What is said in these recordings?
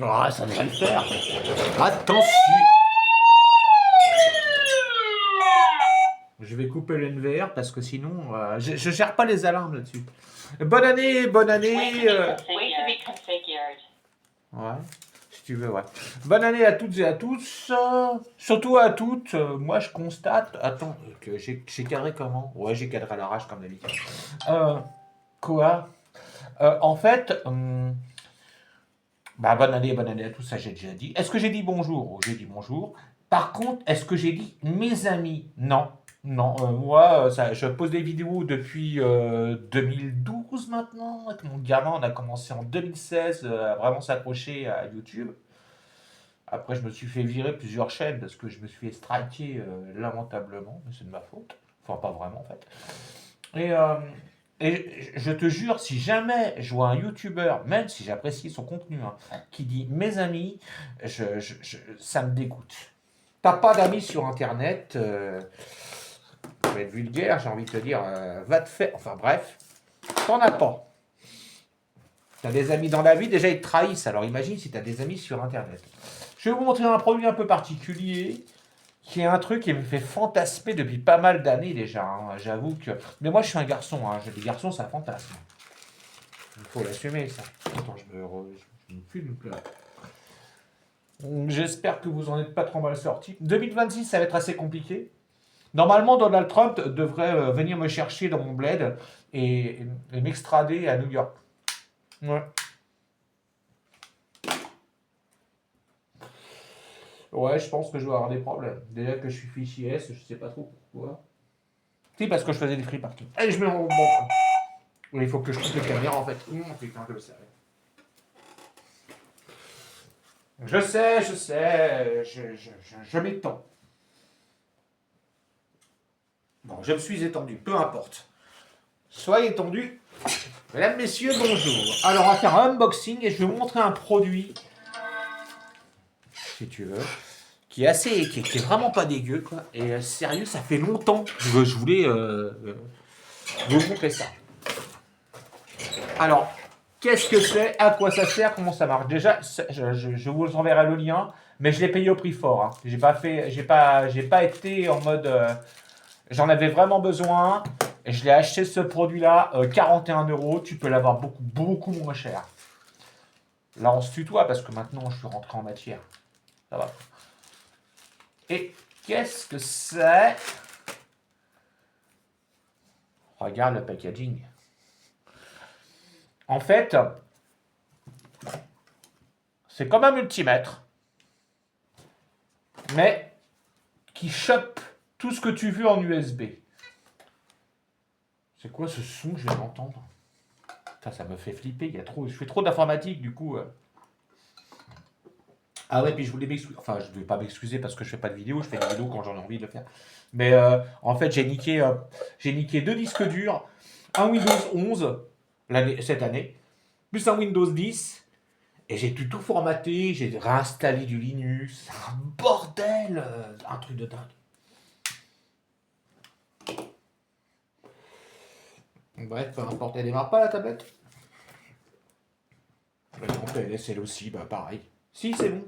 Ah, ça devrait le faire. Attention. Je vais couper le NVR parce que sinon, je gère pas les alarmes là-dessus. Bonne année, bonne année. Ouais, si tu veux, ouais. Bonne année à toutes et à tous. Surtout à toutes. Moi, je constate. Attends, que j'ai cadré comment? Ouais, j'ai cadré à l'arrache comme d'habitude. Euh, quoi? En fait, bah, bonne année à tous, ça j'ai déjà dit. Est-ce que j'ai dit bonjour? Oh, j'ai dit bonjour. Par contre, est-ce que j'ai dit mes amis? Non. Non, moi, je pose des vidéos depuis 2012 maintenant. Avec mon gamin, on a commencé en 2016 à vraiment s'accrocher à YouTube. Après, je me suis fait virer plusieurs chaînes parce que je me suis fait striker lamentablement, mais c'est de ma faute. Enfin, pas vraiment en fait. Et, euh, et je te jure, si jamais je vois un YouTuber, même si j'apprécie son contenu, hein, qui dit mes amis, ça me dégoûte. T'as pas d'amis sur Internet, je vais être vulgaire, j'ai envie de te dire, va te faire. Enfin bref, t'en as pas. T'as des amis dans la vie, déjà ils te trahissent, alors imagine si t'as des amis sur Internet. Je vais vous montrer un produit un peu particulier, qui est un truc qui me fait fantasmer depuis pas mal d'années déjà, hein. J'avoue que. Mais moi je suis un garçon, hein. Les garçons ça fantasme. Il faut l'assumer ça. Attends, je me fume là. J'espère que vous en êtes pas trop mal sortis. 2026 ça va être assez compliqué. Normalement Donald Trump devrait venir me chercher dans mon bled et m'extrader à New York. Ouais. Ouais, je pense que je vais avoir des problèmes. Déjà que je suis fichier S, je sais pas trop pourquoi. Si, parce que je faisais des free parking. Allez, je mets en bon. Oui, il faut que je coupe les caméras en fait. Putain, je le savais. Je sais, je m'étends. Bon, je me suis étendu, peu importe. Soyez étendus. Mesdames, messieurs, bonjour. Alors, on va faire un unboxing et je vais vous montrer un produit, si tu veux, qui est assez, qui est vraiment pas dégueu, quoi. Et sérieux, ça fait longtemps que je voulais vous montrer ça. Alors, qu'est-ce que c'est? À quoi ça sert? Comment ça marche? Déjà, je vous enverrai le lien, mais je l'ai payé au prix fort, hein. J'ai pas été en mode. J'en avais vraiment besoin. Et je l'ai acheté ce produit-là, 41 euros. Tu peux l'avoir beaucoup, beaucoup moins cher. Là, on se tutoie parce que maintenant, je suis rentré en matière. Ça va. Et qu'est-ce que c'est? Regarde le packaging. En fait, c'est comme un multimètre, mais qui chope tout ce que tu veux en USB. C'est quoi ce son que je viens d'entendre? Putain, ça me fait flipper. Je fais trop d'informatique du coup. Ah ouais, puis je voulais m'excuser. Enfin, je ne vais pas m'excuser parce que je fais pas de vidéo. Je fais des vidéos quand j'en ai envie de le faire. Mais en fait, j'ai niqué deux disques durs, un Windows 11 cette année, plus un Windows 10. Et j'ai tout formaté. J'ai réinstallé du Linux. Un bordel, un truc de dingue. Bref, peu importe, elle démarre pas la tablette. En PLS, elle aussi, bah pareil. Si, c'est bon.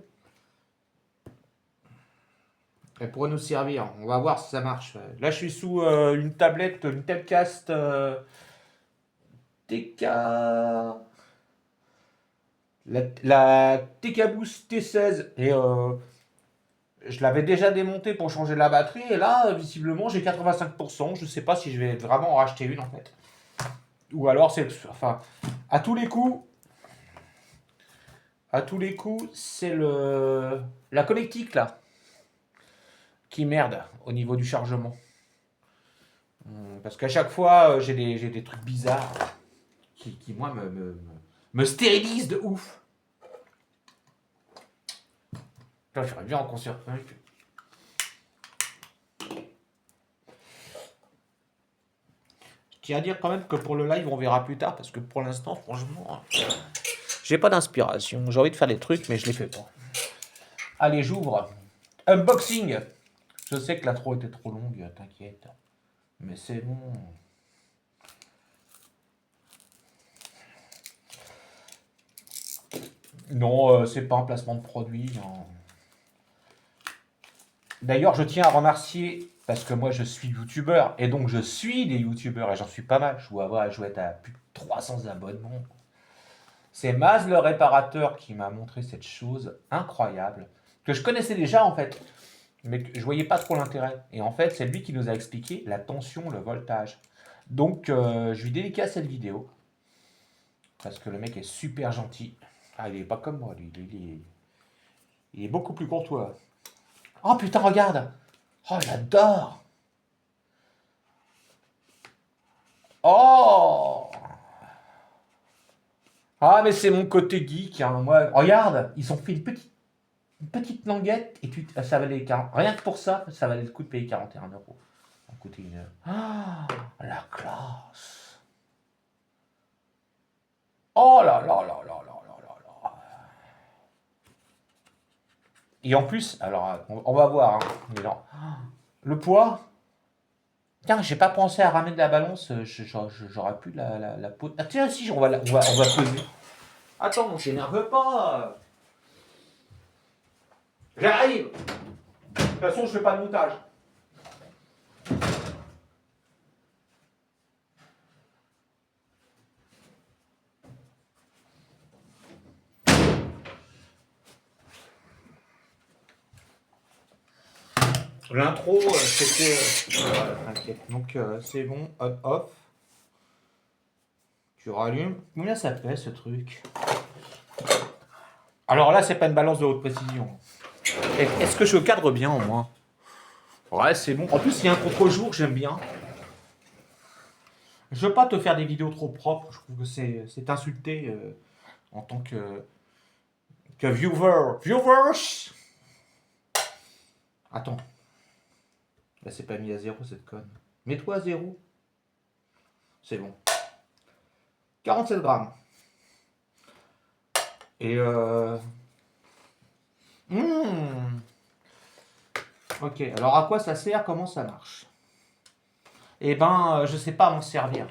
Elle pourrait nous servir. On va voir si ça marche. Là, je suis sous une tablette, une Telcast TK. La TK Boost T16. Et je l'avais déjà démontée pour changer la batterie. Et là, visiblement, j'ai 85%. Je sais pas si je vais vraiment en racheter une en fait. Ou alors, c'est. Enfin, à tous les coups. À tous les coups, c'est la connectique là qui merde au niveau du chargement. Parce qu'à chaque fois, j'ai des trucs bizarres qui moi, me stérilisent de ouf. Putain, j'aurais bien en concert. Je tiens à dire quand même que pour le live, on verra plus tard, parce que pour l'instant, franchement, j'ai pas d'inspiration. J'ai envie de faire des trucs, mais je les fais pas. Allez, j'ouvre. Unboxing. Je sais que l'intro était trop longue, t'inquiète. Mais c'est bon. Non, c'est pas un placement de produit, non. D'ailleurs, je tiens à remercier, parce que moi je suis youtubeur, et donc je suis des youtubeurs, et j'en suis pas mal. Je dois être à plus de 300 abonnements. C'est Maz le réparateur qui m'a montré cette chose incroyable, que je connaissais déjà en fait, mais que je voyais pas trop l'intérêt. Et en fait, c'est lui qui nous a expliqué la tension, le voltage. Donc, je lui dédicace cette vidéo, parce que le mec est super gentil. Ah, il est pas comme moi, lui. Il est beaucoup plus courtois. Oh putain, regarde! Oh, j'adore! Oh! Ah, mais c'est mon côté geek, hein. Moi, regarde, ils ont fait une petite languette et ça valait 40. Rien que pour ça, ça valait le coup de payer 41 euros. Ça coûtait une heure. Ah, la classe! Oh là là là là là là là là! Et en plus, alors, on va voir, hein, mais non. Le poids? Tiens, j'ai pas pensé à ramener de la balance, j'aurais pu la peau. Ah, tiens, si, on va peser. Attends, on s'énerve pas! J'arrive! De toute façon, je fais pas de montage. L'intro, c'était. Voilà, t'inquiète. Donc, c'est bon, on-off. Tu rallumes. Combien ça fait ce truc? Alors là, c'est pas une balance de haute précision. Est-ce que je cadre bien au moins? Ouais, c'est bon. En plus, il y a un contre-jour, j'aime bien. Je veux pas te faire des vidéos trop propres. Je trouve que c'est insulté en tant que viewer. Viewers! Attends. Là, c'est pas mis à zéro cette conne. Mets-toi à zéro. C'est bon. 47 grammes. Et Ok, alors à quoi ça sert? Comment ça marche? Eh ben, je sais pas m'en servir.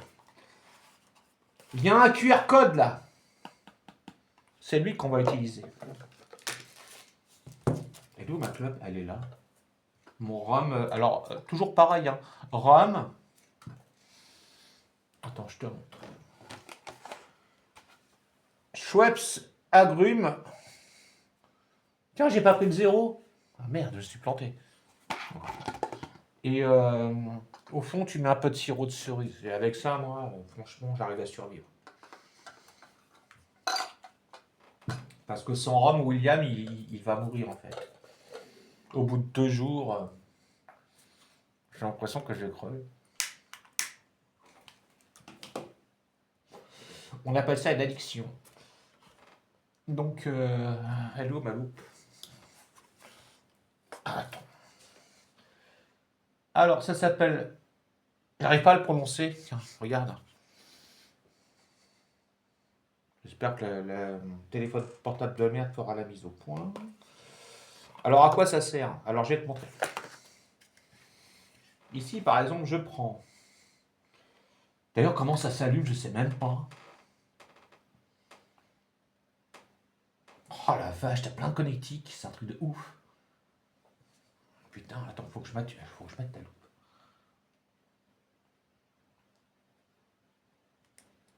Il y a un QR code là. C'est lui qu'on va utiliser. Et d'où ma clope? Elle est là. Mon rhum. Alors, toujours pareil, hein. Rhum. Attends, je te montre. Schweppes agrumes. Tiens, j'ai pas pris le zéro. Ah merde, je suis planté. Et au fond, tu mets un peu de sirop de cerise. Et avec ça, moi, franchement, j'arrive à survivre. Parce que sans rhum, William, il va mourir en fait. Au bout de 2 jours, j'ai l'impression que je vais crever. On appelle ça une addiction. Donc, hello ma loupe. Ah, attends. Alors, ça s'appelle. J'arrive pas à le prononcer. Tiens, regarde. J'espère que le téléphone portable de merde fera la mise au point. Alors, à quoi ça sert? Alors, je vais te montrer. Ici, par exemple, je prends. D'ailleurs, comment ça s'allume, je sais même pas. Oh la vache, t'as plein de connectiques, c'est un truc de ouf. Putain, attends, faut que je mette ta loupe.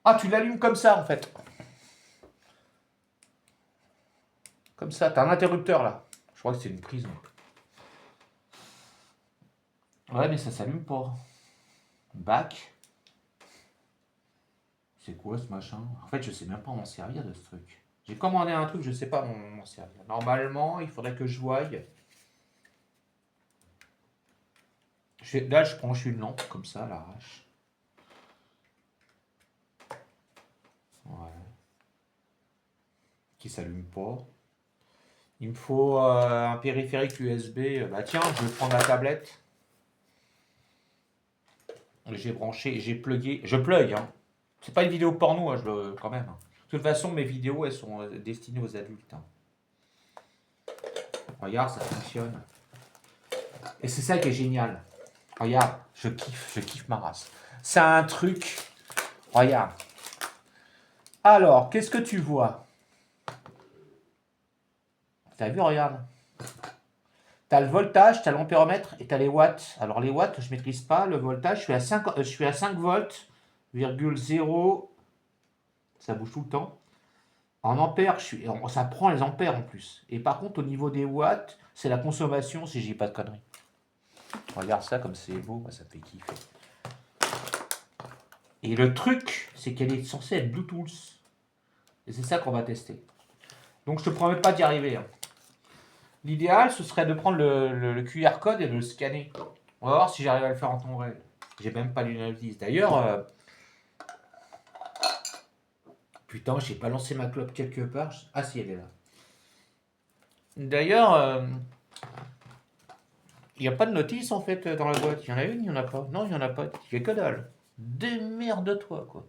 Ah, tu l'allumes comme ça en fait. Comme ça, t'as un interrupteur là. Je crois que c'est une prise. Ouais, mais ça s'allume pas. Back. C'est quoi ce machin? En fait, je sais même pas m'en servir de ce truc. J'ai commandé un truc, je sais pas m'en servir. Normalement, il faudrait que je voie. Là, je branche une lampe comme ça à l'arrache. Ouais. Qui s'allume pas. Il me faut un périphérique USB. Bah tiens, je vais prendre la tablette. J'ai branché, j'ai plugué. Je plug, hein. C'est pas une vidéo porno, hein, quand même, hein. De toute façon, mes vidéos, elles sont destinées aux adultes, hein. Regarde, ça fonctionne. Et c'est ça qui est génial. Regarde, je kiffe ma race. C'est un truc. Regarde. Alors, qu'est-ce que tu vois? T'as vu, regarde. T'as le voltage, t'as l'ampéromètre et t'as les watts. Alors les watts, je maîtrise pas. Le voltage, je suis à 5 volts, virgule 0. Ça bouge tout le temps. En ampères, ça prend les ampères en plus. Et par contre, au niveau des watts, c'est la consommation si j'ai pas de conneries. Regarde ça comme c'est beau, moi, ça me fait kiffer. Et le truc, c'est qu'elle est censée être Bluetooth. Et c'est ça qu'on va tester. Donc je te promets pas d'y arriver. Hein. L'idéal, ce serait de prendre le QR code et de le scanner. On va voir si j'arrive à le faire en temps réel. J'ai même pas l'analyse. D'ailleurs, putain, j'ai pas lancé ma clope quelque part. Ah si, elle est là. D'ailleurs, il n'y a pas de notice en fait dans la boîte. Il y en a une, il n'y en a pas. Non, il n'y en a pas. Il y a que dalle. Démerde-toi, quoi.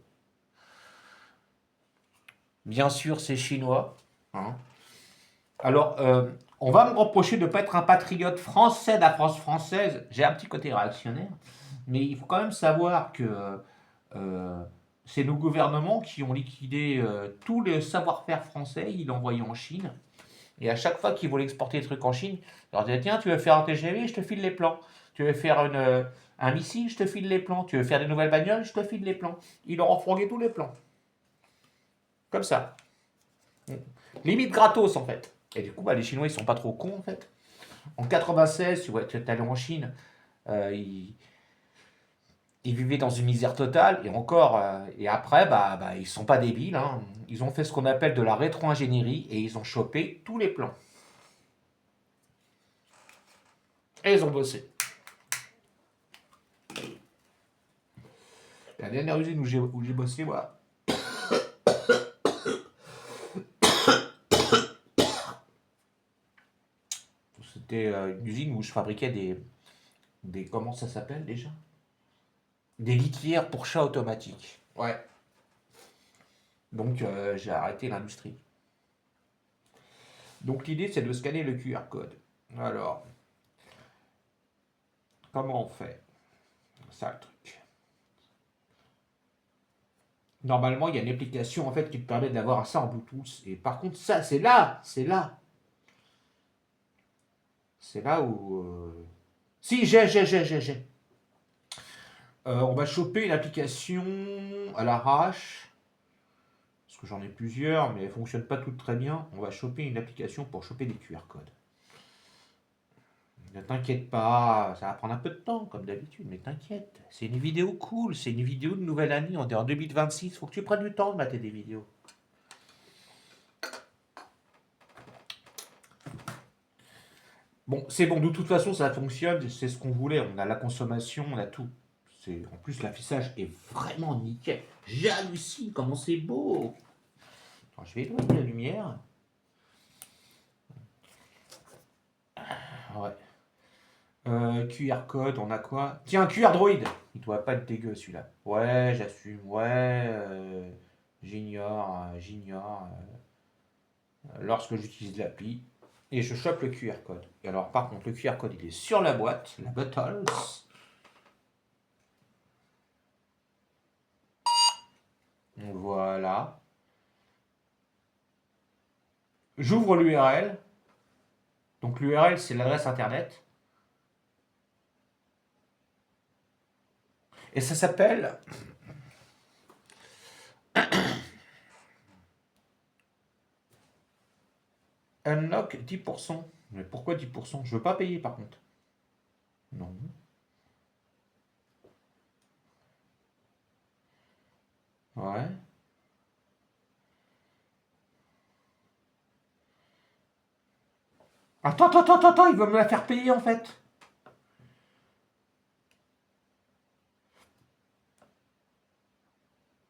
Bien sûr, c'est chinois. Hein. Alors, on va me reprocher de ne pas être un patriote français de la France française. J'ai un petit côté réactionnaire. Mais il faut quand même savoir que c'est nos gouvernements qui ont liquidé tout le savoir-faire français. Ils l'ont envoyé en Chine. Et à chaque fois qu'ils voulaient exporter des trucs en Chine, ils leur disaient tiens, tu veux faire un TGV, je te file les plans. Tu veux faire un missile, je te file les plans. Tu veux faire des nouvelles bagnoles, je te file les plans. Ils leur ont fourgué tous les plans. Comme ça. Limite gratos en fait. Et du coup, bah, les Chinois, ils sont pas trop cons en fait. En 96, tu vois, tu es allé en Chine, ils vivaient dans une misère totale, et encore, et après, ils sont pas débiles, hein. Ils ont fait ce qu'on appelle de la rétro-ingénierie, et ils ont chopé tous les plans. Et ils ont bossé. La dernière usine où j'ai bossé, voilà. C'était une usine où je fabriquais des comment ça s'appelle déjà? Des litières pour chats automatiques. Ouais. Donc j'ai arrêté l'industrie. Donc l'idée c'est de scanner le QR code. Alors, comment on fait? Ça le truc. Normalement, il y a une application en fait qui te permet d'avoir ça en Bluetooth. Et par contre, ça, c'est là. C'est là où. Si, j'ai. On va choper une application à l'arrache. Parce que j'en ai plusieurs, mais elles ne fonctionnent pas toutes très bien. On va choper une application pour choper des QR codes. Ne t'inquiète pas, ça va prendre un peu de temps, comme d'habitude, mais t'inquiète. C'est une vidéo cool, c'est une vidéo de nouvelle année, on est en 2026, faut que tu prennes du temps de mater des vidéos. Bon, c'est bon, de toute façon, ça fonctionne, c'est ce qu'on voulait, on a la consommation, on a tout. En plus, l'affichage est vraiment nickel. J'hallucine comment c'est beau. Attends, je vais éteindre la lumière. Ouais. QR code, on a quoi? Tiens, QR droid. Il doit pas être dégueu celui-là. Ouais, j'assume. Ouais, j'ignore. Lorsque j'utilise l'appli et je chope le QR code. Et alors, par contre, le QR code, il est sur la boîte, la Bottles. Voilà. J'ouvre l'URL. Donc l'URL, c'est l'adresse internet. Et ça s'appelle Unlock 10%. Mais pourquoi 10%? Je veux pas payer par contre. Non. Ouais. Attends, il veut me la faire payer en fait.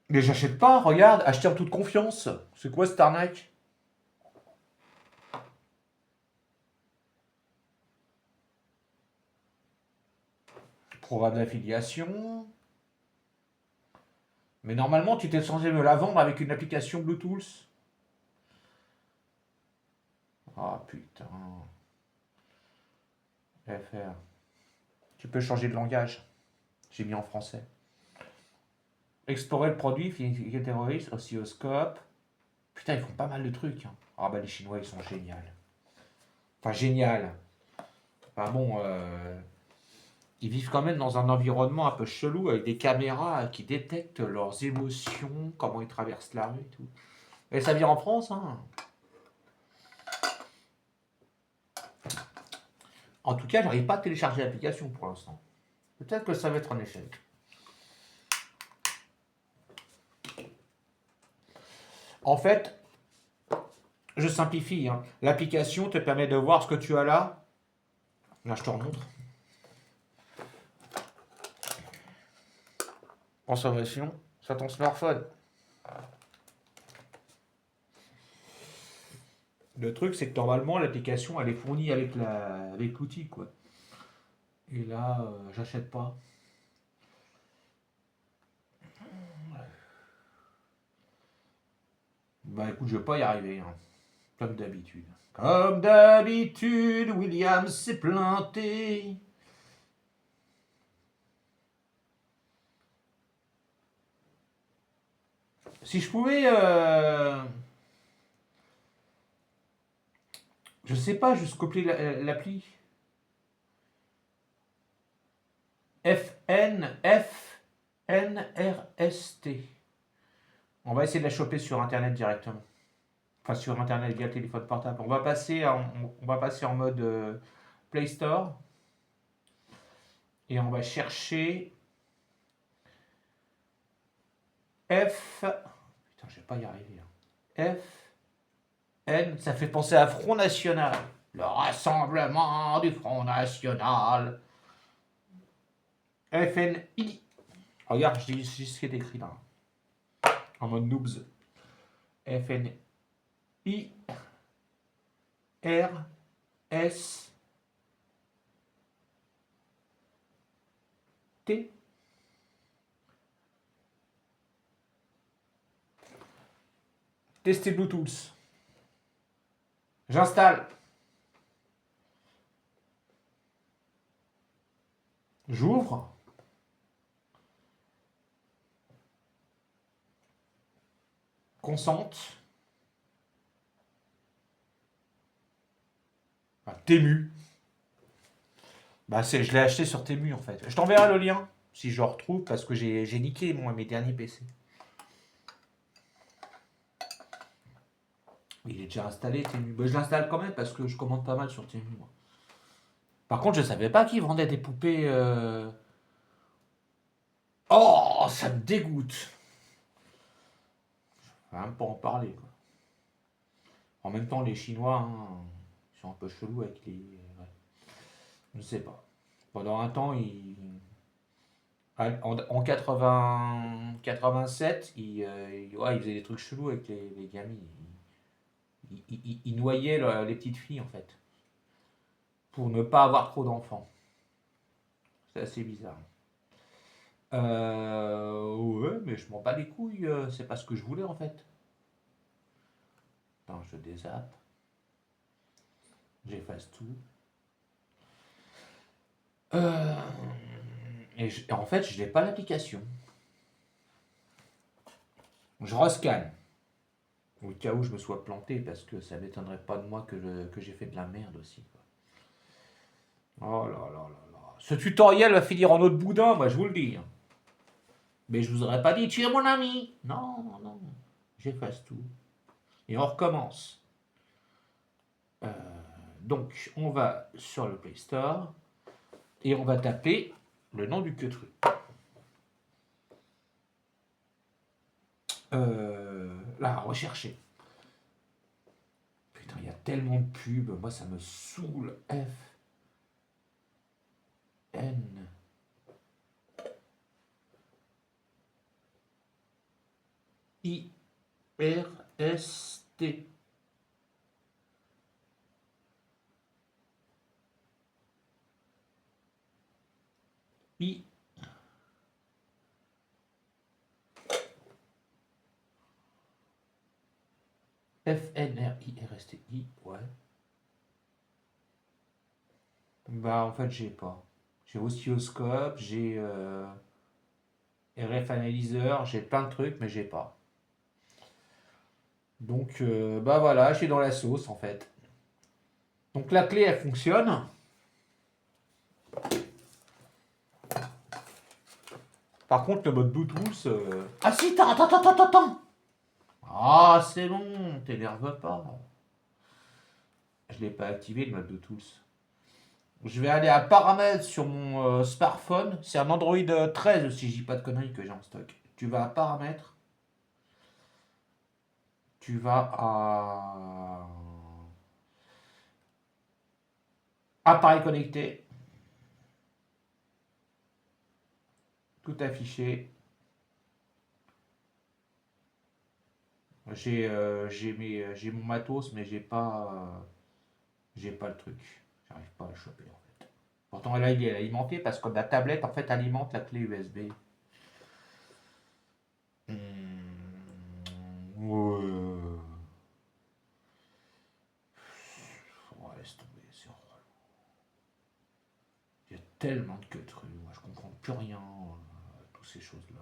Mais j'achète pas, regarde, acheter en toute confiance. C'est quoi cette arnaque? Programme d'affiliation. Mais normalement, tu étais censé me la vendre avec une application Bluetooth. Ah putain. FR. Tu peux changer de langage. J'ai mis en français. Explorer le produit, fichier terroriste, oscilloscope. Putain, ils font pas mal de trucs. Hein. Ah bah les Chinois, ils sont géniaux. Enfin, génial. Enfin bon, ils vivent quand même dans un environnement un peu chelou avec des caméras qui détectent leurs émotions, comment ils traversent la rue et tout. Et ça vient en France, hein. En tout cas, j'arrive pas à télécharger l'application pour l'instant. Peut-être que ça va être un échec. En fait, je simplifie, hein. L'application te permet de voir ce que tu as là. Là, je te remontre. Consommation sur ton smartphone. Le truc, c'est que normalement, l'application, elle est fournie avec l'outil, quoi. Et là, j'achète pas. Bah écoute, je vais pas y arriver, hein. Comme d'habitude. Comme d'habitude, William s'est planté. Si je pouvais, je sais pas, juste copier l'appli. FNRST. On va essayer de la choper sur Internet directement. Enfin, sur Internet via téléphone portable. On va passer en mode Play Store. Et on va chercher Putain, je vais pas y arriver. FN, ça fait penser à Front National. Le rassemblement du Front National. FNI. Regarde, je dis ce qui est écrit là. En mode noobs. FNI. RS. T. Tester Bluetooth. J'installe. J'ouvre. Consente. Temu. Bah je l'ai acheté sur Temu en fait. Je t'enverrai le lien si je le retrouve parce que j'ai niqué mes derniers PC. Il est déjà installé Temu. Bah, je l'installe quand même parce que je commande pas mal sur Temu. Moi. Par contre, je savais pas qu'ils vendaient des poupées. Oh, ça me dégoûte. Je vais même pas en parler. Quoi. En même temps, les Chinois hein, ils sont un peu chelous avec les. Ouais. Je ne sais pas. Pendant un temps, en 87, ouais, ils faisaient des trucs chelous avec les gamins. Ils noyaient les petites filles en fait. Pour ne pas avoir trop d'enfants. C'est assez bizarre. Ouais, mais je m'en bats les couilles. C'est pas ce que je voulais en fait. Attends, je dézappe. J'efface tout. Et en fait, je n'ai pas l'application. Je rescanne. Au cas où je me sois planté, parce que ça m'étonnerait pas de moi que j'ai fait de la merde aussi. Quoi. Oh là là là là. Ce tutoriel va finir en autre boudin, moi je vous le dis. Mais je vous aurais pas dit, tu es mon ami. Non, non. J'efface tout. Et on recommence. Donc, on va sur le Play Store et on va taper le nom du queutru. Là, rechercher. Putain, il y a tellement de pubs. Moi, ça me saoule. F. N. I. R. S. T. I. FNRIRSTI, ouais. Bah en fait j'ai pas. J'ai oscilloscope, j'ai RF analyseur, j'ai plein de trucs mais j'ai pas. Donc bah voilà, je suis dans la sauce en fait. Donc la clé, elle fonctionne. Par contre, le mode Bluetooth... Ah si, attends. Ah, c'est bon, t'énerve pas. Je l'ai pas activé, le mode Bluetooth. Je vais aller à paramètres sur mon smartphone. C'est un Android 13, si je dis pas de conneries, que j'ai en stock. Tu vas à paramètres. Tu vas à appareil connecté. Tout affiché. J'ai mon matos, mais j'ai pas le truc. J'arrive pas à le choper en fait. Pourtant là il est alimenté parce que la tablette en fait alimente la clé USB. Ouais. Oh, laisse tomber, c'est relou. Il y a tellement de trucs, moi je comprends plus rien à toutes ces choses-là.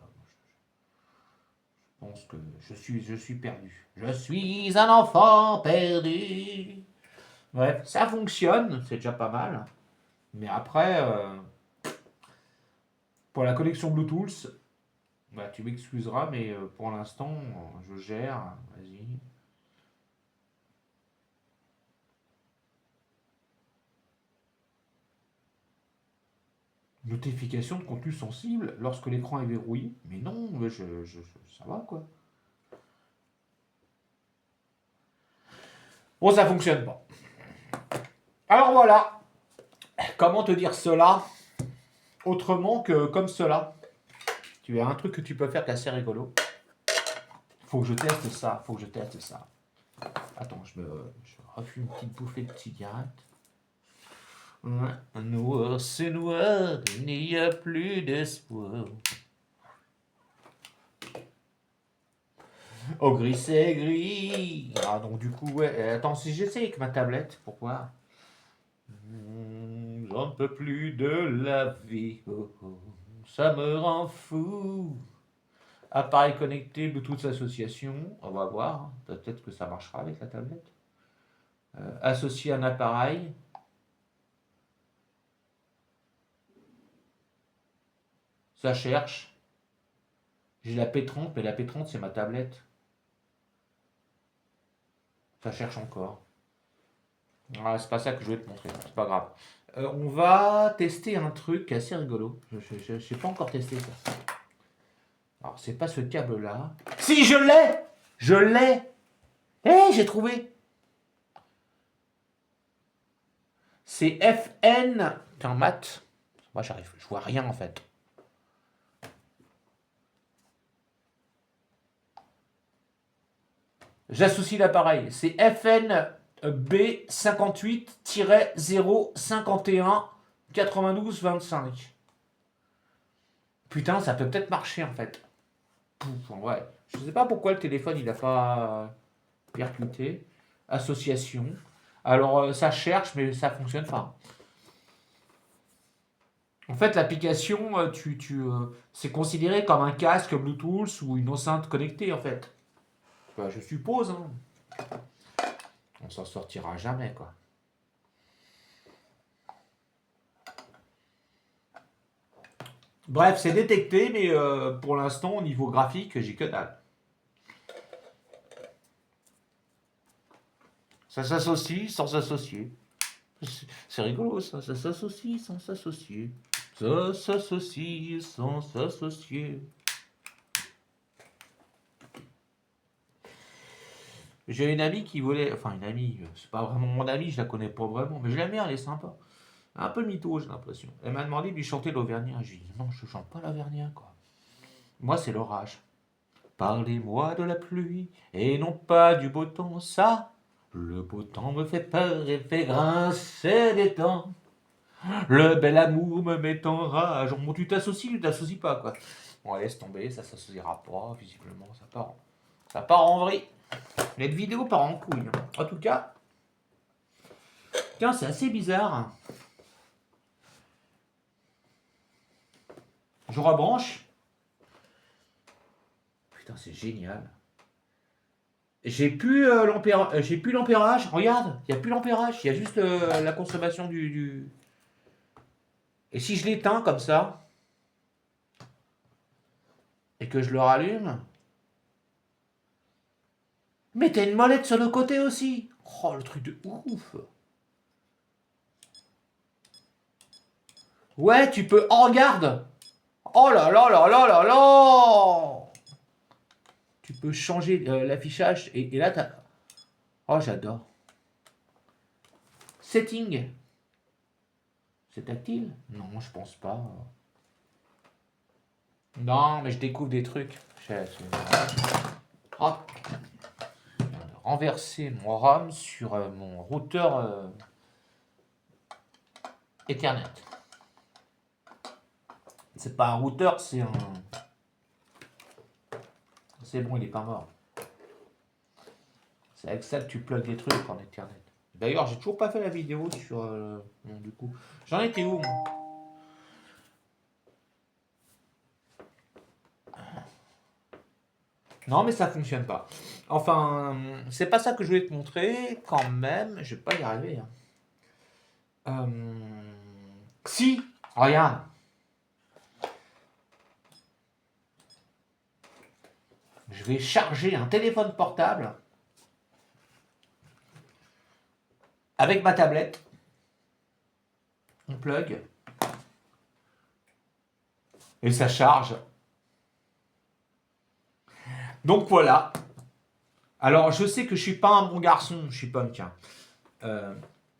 Je pense que je suis perdu. Je suis un enfant perdu. Bref, ça fonctionne, c'est déjà pas mal. Mais après, pour la connexion Bluetooth, bah, tu m'excuseras, mais pour l'instant, je gère. Vas-y. Notification de contenu sensible lorsque l'écran est verrouillé. Mais non, mais ça va quoi. Bon, ça fonctionne pas. Alors voilà. Comment te dire cela autrement que comme cela. Tu as un truc que tu peux faire qui est assez rigolo. Faut que je teste ça. Attends, je refume une petite bouffée de cigarette. Noir, c'est noir, il n'y a plus d'espoir. Au gris, c'est gris. Ah, donc du coup, ouais. Attends, si j'essaye avec ma tablette, pourquoi j'en peux plus de la vie. Oh, oh, ça me rend fou. Appareil connecté, Bluetooth association. On va voir. Peut-être que ça marchera avec la tablette. Associer un appareil. Ça cherche. J'ai la P30, mais la P30, c'est ma tablette. Ça cherche encore. Ah, c'est pas ça que je vais te montrer, c'est pas grave. On va tester un truc assez rigolo. Je n'ai pas encore testé ça. Alors, c'est pas ce câble-là. Si, je l'ai. Je l'ai. J'ai trouvé. C'est FN. T'es en maths. Moi, je vois rien en fait. J'associe l'appareil. C'est FN B58-051 92 25. Putain, ça peut peut-être marcher en fait. Ouais. Je sais pas pourquoi le téléphone il a pas percuté. Association. Alors ça cherche mais ça fonctionne pas. En fait l'application c'est considéré comme un casque Bluetooth ou une enceinte connectée en fait. Bah, je suppose. Hein. On s'en sortira jamais quoi. Bref, c'est détecté, mais pour l'instant, au niveau graphique, j'ai que dalle. Ça s'associe sans s'associer. C'est rigolo ça, ça s'associe sans s'associer. Ça s'associe sans s'associer. J'ai une amie qui voulait. Enfin, une amie, c'est pas vraiment mon amie, je la connais pas vraiment, mais je l'aime bien, elle est sympa. Un peu mytho, j'ai l'impression. Elle m'a demandé de lui chanter l'Auvergnat. Je lui ai dit non, je chante pas l'Auvergnat, quoi. Moi, c'est l'orage. Parlez-moi de la pluie et non pas du beau temps, ça. Le beau temps me fait peur et fait grincer des dents. Le bel amour me met en rage. Bon, tu t'associes pas, quoi. Bon, laisse tomber, ça s'associera pas, visiblement, ça part en vrille. Cette vidéo part en couille. En tout cas, tiens, c'est assez bizarre. Je rebranche. Putain, c'est génial. J'ai plus j'ai plus l'ampérage. Regarde, il n'y a plus l'ampérage. Il y a juste la consommation du. Et si je l'éteins comme ça et que je le rallume, mais t'as une molette sur le côté aussi. Oh, le truc de ouf. Ouais, tu peux. Oh, regarde. Oh là là là là là là. Tu peux changer l'affichage et là t'as. Oh, j'adore. Setting. C'est tactile? Non, je pense pas. Non, mais je découvre des trucs. Hop. Je viens de renverser mon RAM sur mon routeur Ethernet. C'est pas un routeur, c'est un. C'est bon, il est pas mort. C'est avec ça que tu plugs des trucs en Ethernet. D'ailleurs, j'ai toujours pas fait la vidéo sur. Bon, du coup. J'en étais où, moi? Non, mais ça fonctionne pas. Enfin, c'est pas ça que je voulais te montrer, quand même. Je vais pas y arriver. Hein. Si, regarde. Je vais charger un téléphone portable avec ma tablette. On plug. Et ça charge. Donc voilà. Alors, je sais que je suis pas un bon garçon, je suis punk. Hein.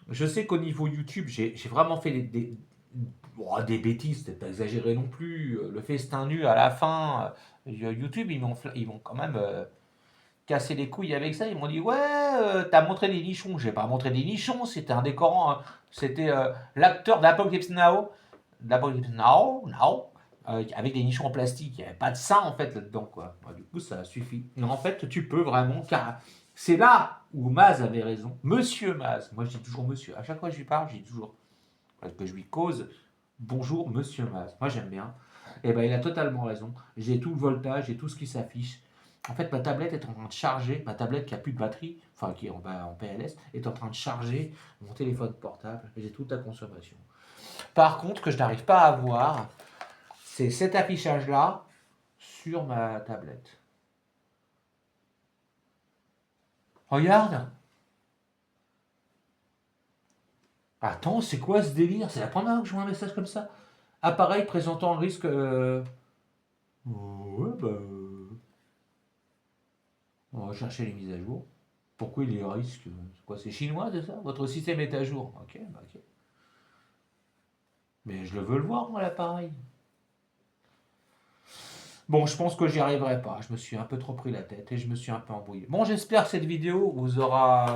Je sais qu'au niveau YouTube, j'ai vraiment fait des bêtises, peut-être pas exagéré non plus. Le festin nu à la fin, YouTube, ils vont quand même casser les couilles avec ça. Ils m'ont dit, ouais, t'as montré des nichons. J'ai pas montré des nichons, c'était un décorant. Hein. C'était l'acteur d'Apocalypse Now. D'Apocalypse Now. Avec des nichons en plastique. Il n'y avait pas de sein en fait là-dedans. Quoi. Bah, du coup, ça suffit. Mais en fait, tu peux vraiment. Car c'est là où Maz avait raison. Monsieur Maz. Moi, je dis toujours monsieur. À chaque fois que je lui parle, je dis toujours. Parce que je lui cause. Bonjour, monsieur Maz. Moi, j'aime bien. Et ben, il a totalement raison. J'ai tout le voltage, j'ai tout ce qui s'affiche. En fait, ma tablette est en train de charger. Ma tablette qui a plus de batterie, enfin qui est en PLS, est en train de charger mon téléphone portable. J'ai toute la consommation. Par contre, que je n'arrive pas à voir, c'est cet affichage-là sur ma tablette. Regarde. Attends, c'est quoi ce délire? C'est la première fois que je vois un message comme ça. Appareil présentant le risque. Ouais, bah. On va chercher les mises à jour. Pourquoi il y a risque? C'est quoi? C'est chinois, c'est ça? Votre système est à jour. Ok, bah ok. Mais je le veux le voir, moi, l'appareil. Bon, je pense que j'y arriverai pas. Je me suis un peu trop pris la tête et je me suis un peu embrouillé. Bon, j'espère que cette vidéo vous aura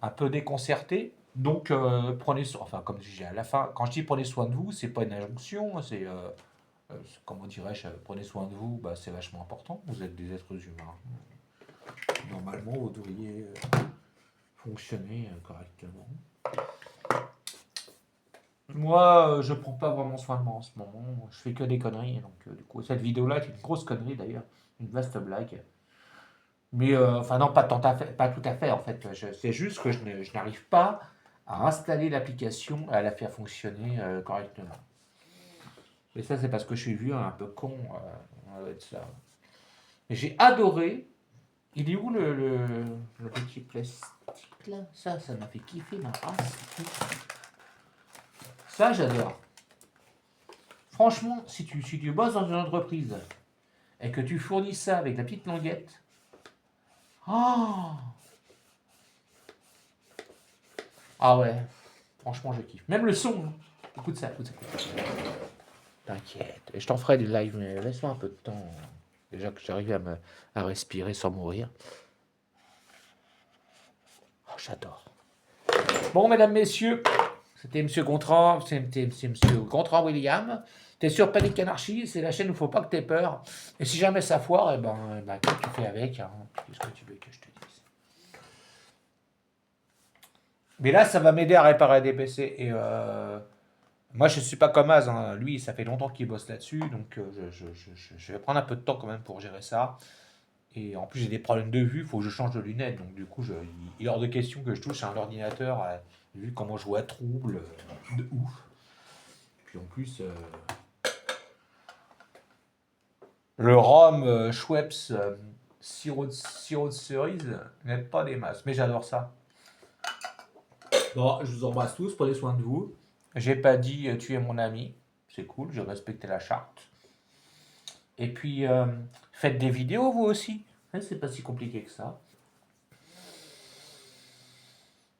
un peu déconcerté. Donc, prenez soin. Enfin, comme je dis à la fin, quand je dis prenez soin de vous, c'est pas une injonction. Comment dirais-je, prenez soin de vous, bah, c'est vachement important. Vous êtes des êtres humains. Normalement, vous devriez fonctionner correctement. Moi, je prends pas vraiment soin de moi en ce moment. Je fais que des conneries. Donc, du coup, cette vidéo-là est une grosse connerie d'ailleurs. Une vaste blague. Mais, enfin, non, pas tout à fait en fait. C'est juste que je n'arrive pas à installer l'application et à la faire fonctionner correctement. Et ça, c'est parce que je suis vieux, un peu con. Ça doit être ça. Mais j'ai adoré. Il est où le petit plastique là? Ça m'a fait kiffer ma race. Ça, j'adore. Franchement, si tu bosses dans une entreprise et que tu fournis ça avec la petite languette, oh ah ouais, franchement, je kiffe. Même le son, hein. Écoute ça, écoute ça. T'inquiète, et je t'en ferai des lives, mais laisse-moi un peu de temps. Déjà que j'arrive à respirer sans mourir. Oh, j'adore. Bon, mesdames, messieurs, c'était Monsieur Gontran, c'était Monsieur Gontran William. T'es sur Panic Anarchy, c'est la chaîne où il ne faut pas que t'aies peur. Et si jamais ça foire, qu'est-ce que tu fais avec hein? Qu'est-ce que tu veux que je te dise? Mais là, ça va m'aider à réparer des PC. Et moi, je ne suis pas comme Az. Hein. Lui, ça fait longtemps qu'il bosse là-dessus. Donc, je vais prendre un peu de temps quand même pour gérer ça. Et en plus, j'ai des problèmes de vue, il faut que je change de lunettes. Donc, du coup, il est hors de question que je touche à un ordinateur, vu comment je vois à trouble, de ouf. Puis en plus, le rhum Schweppes sirop de cerise n'aide pas des masses, mais j'adore ça. Bon, je vous embrasse tous, prenez soin de vous. J'ai pas dit tu es mon ami, c'est cool, j'ai respecté la charte. Et puis, faites des vidéos vous aussi. Hein, c'est pas si compliqué que ça.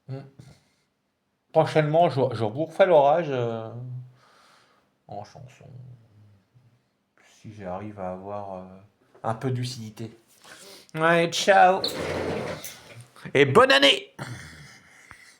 Mm. Prochainement, je vous refais l'orage en chanson. Si j'arrive à avoir un peu de lucidité. Ouais, ciao. Et bonne année!